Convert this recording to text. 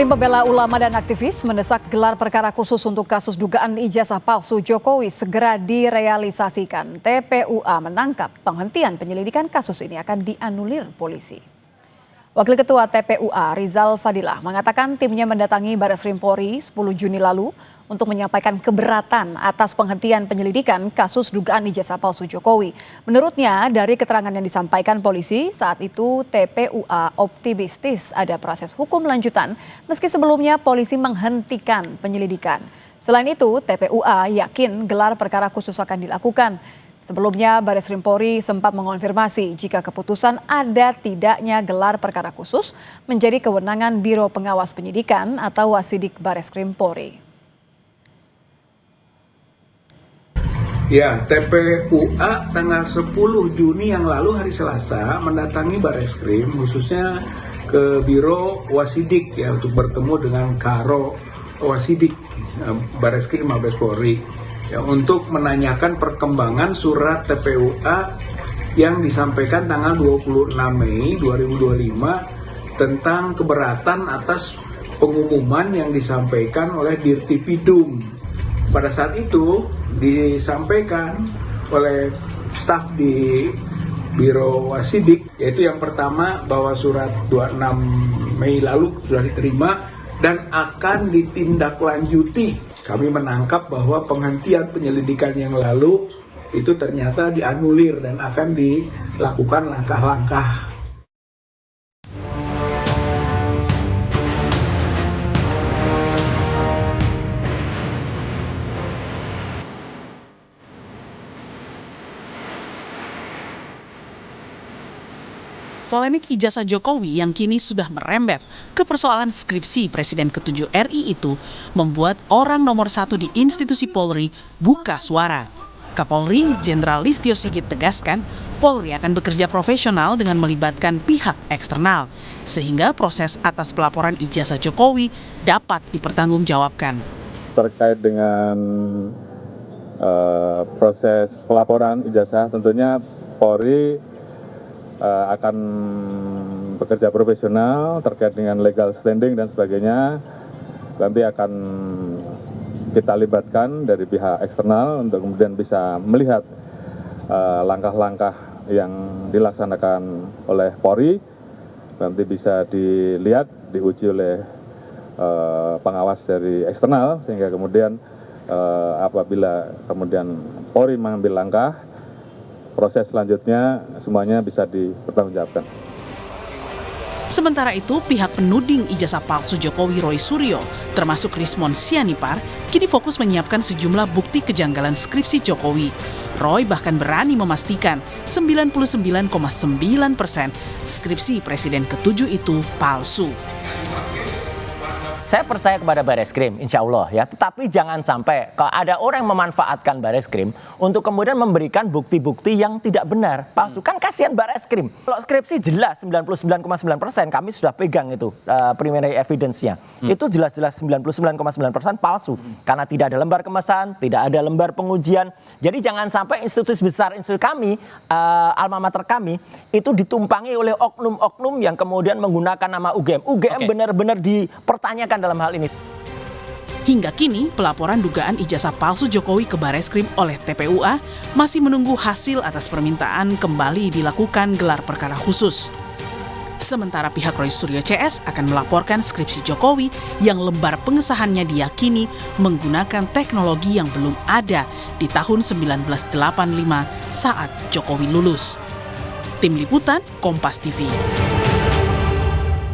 Tim pembela ulama dan aktivis mendesak gelar perkara khusus untuk kasus dugaan ijazah palsu Jokowi segera direalisasikan. TPUA menangkap penghentian penyelidikan kasus ini akan dianulir polisi. Wakil Ketua TPUA Rizal Fadilah mengatakan timnya mendatangi Bareskrim Polri 10 Juni lalu untuk menyampaikan keberatan atas penghentian penyelidikan kasus dugaan ijazah palsu Jokowi. Menurutnya dari keterangan yang disampaikan polisi saat itu TPUA optimistis ada proses hukum lanjutan meski sebelumnya polisi menghentikan penyelidikan. Selain itu TPUA yakin gelar perkara khusus akan dilakukan. Sebelumnya Bareskrim Polri sempat mengonfirmasi jika keputusan ada tidaknya gelar perkara khusus menjadi kewenangan Biro Pengawas Penyidikan atau Wasidik Bareskrim Polri. Ya, TPUA tanggal 10 Juni yang lalu hari Selasa mendatangi Bareskrim khususnya ke Biro Wasidik ya untuk bertemu dengan Karo Wasidik Bareskrim Mabes Polri. Ya, untuk menanyakan perkembangan surat TPUA yang disampaikan tanggal 26 Mei 2025 tentang keberatan atas pengumuman yang disampaikan oleh Dirtipidum. Pada saat itu disampaikan oleh staf di Biro Wasidik, yaitu yang pertama bahwa surat 26 Mei lalu sudah diterima dan akan ditindaklanjuti. Kami menangkap bahwa penghentian penyelidikan yang lalu itu ternyata dianulir dan akan dilakukan langkah-langkah. Polemik ijazah Jokowi yang kini sudah merembet ke persoalan skripsi Presiden ke-7 RI itu membuat orang nomor 1 di institusi Polri buka suara. Kapolri Jenderal Listio Sigit tegaskan, Polri akan bekerja profesional dengan melibatkan pihak eksternal, sehingga proses atas pelaporan ijazah Jokowi dapat dipertanggungjawabkan. Terkait dengan proses pelaporan ijazah, tentunya Polri akan bekerja profesional terkait dengan legal standing dan sebagainya. Nanti akan kita libatkan dari pihak eksternal untuk kemudian bisa melihat langkah-langkah yang dilaksanakan oleh Polri. Nanti bisa dilihat, diuji oleh pengawas dari eksternal, sehingga kemudian apabila kemudian Polri mengambil langkah, proses selanjutnya semuanya bisa dipertanggungjawabkan. Sementara itu, pihak penuding ijazah palsu Jokowi Roy Suryo, termasuk Rismon Sianipar, kini fokus menyiapkan sejumlah bukti kejanggalan skripsi Jokowi. Roy bahkan berani memastikan 99,9% skripsi Presiden ke-7 itu palsu. Saya percaya kepada Bareskrim, insya Allah ya. Tetapi jangan sampai kalau ada orang yang memanfaatkan Bareskrim untuk kemudian memberikan bukti-bukti yang tidak benar, palsu. Kan kasihan Bareskrim. Kalau skripsi jelas 99,9% kami sudah pegang itu primary evidence-nya. Itu jelas-jelas 99,9% palsu. Karena tidak ada lembar kemesan, tidak ada lembar pengujian. Jadi jangan sampai institusi besar institusi kami, alma mater kami, itu ditumpangi oleh oknum-oknum yang kemudian menggunakan nama UGM. UGM benar-benar dipertanyakan dalam hal ini. Hingga kini, pelaporan dugaan ijazah palsu Jokowi ke Bareskrim oleh TPUA masih menunggu hasil atas permintaan kembali dilakukan gelar perkara khusus. Sementara pihak Roy Suryo CS akan melaporkan skripsi Jokowi yang lembar pengesahannya diyakini menggunakan teknologi yang belum ada di tahun 1985 saat Jokowi lulus. Tim Liputan, Kompas TV.